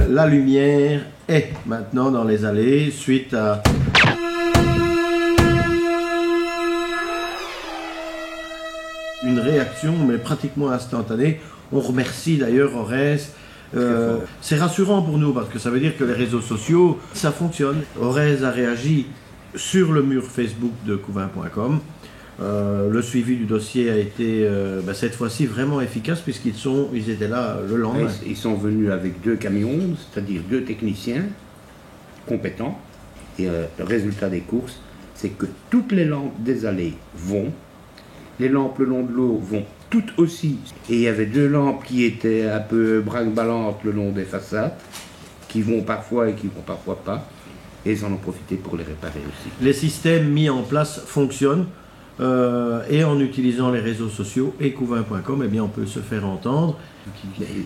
la lumière est maintenant dans les allées suite à une réaction mais pratiquement instantanée. On remercie d'ailleurs Orez. C'est rassurant pour nous parce que ça veut dire que les réseaux sociaux, ça fonctionne. Orez a réagi sur le mur Facebook de couvain.com. Le suivi du dossier a été cette fois-ci vraiment efficace puisqu'ils étaient là le lendemain. Ils sont venus avec 2 camions, c'est-à-dire 2 techniciens compétents. Et le résultat des courses, c'est que toutes les lampes des allées vont, les lampes le long de l'eau vont toutes aussi. Et il y avait 2 lampes qui étaient un peu brinque-ballantes le long des façades, qui vont parfois et qui vont parfois pas. Et ils en ont profité pour les réparer aussi. Les systèmes mis en place fonctionnent. Et en utilisant les réseaux sociaux et couvain.com, eh bien on peut se faire entendre.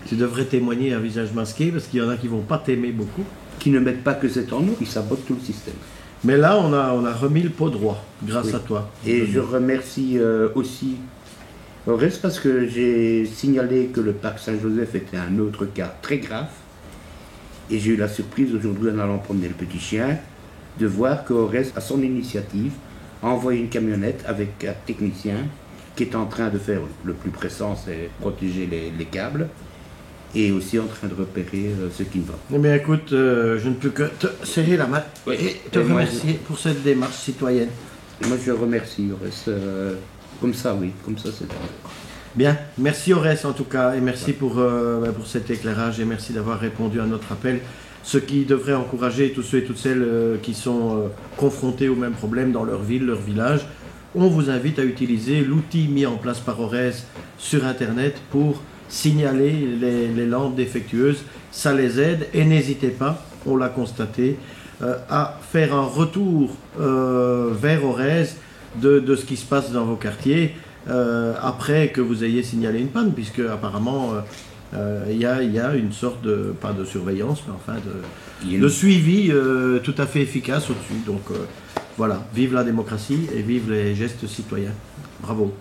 Tu devrais témoigner à visage masqué parce qu'il y en a qui vont pas t'aimer beaucoup. Qui ne mettent pas que c'est en nous, ils sabotent tout le système. Mais là, on a remis le pot droit grâce à toi. Et je remercie aussi Orez parce que j'ai signalé que le parc Saint-Joseph était un autre cas très grave. Et j'ai eu la surprise aujourd'hui en allant promener le petit chien de voir qu'Orez, à son initiative, a envoyé une camionnette avec un technicien qui est en train de faire le plus pressant, c'est protéger les câbles, et aussi en train de repérer ce qui ne va pas. Eh bien écoute, je ne peux que te serrer la main et te remercier pour cette démarche citoyenne. Moi je remercie Orez, comme ça oui, comme ça c'est bien. Bien, merci Orez en tout cas, et merci pour cet éclairage, et merci d'avoir répondu à notre appel. Ce qui devrait encourager tous ceux et toutes celles qui sont confrontés au même problème dans leur ville, leur village. On vous invite à utiliser l'outil mis en place par Orez sur Internet pour signaler les lampes défectueuses. Ça les aide et n'hésitez pas, on l'a constaté, à faire un retour vers Orez de ce qui se passe dans vos quartiers après que vous ayez signalé une panne, puisque apparemment... il y a une sorte de, pas de surveillance, mais enfin de suivi tout à fait efficace au-dessus. Donc voilà, vive la démocratie et vive les gestes citoyens. Bravo.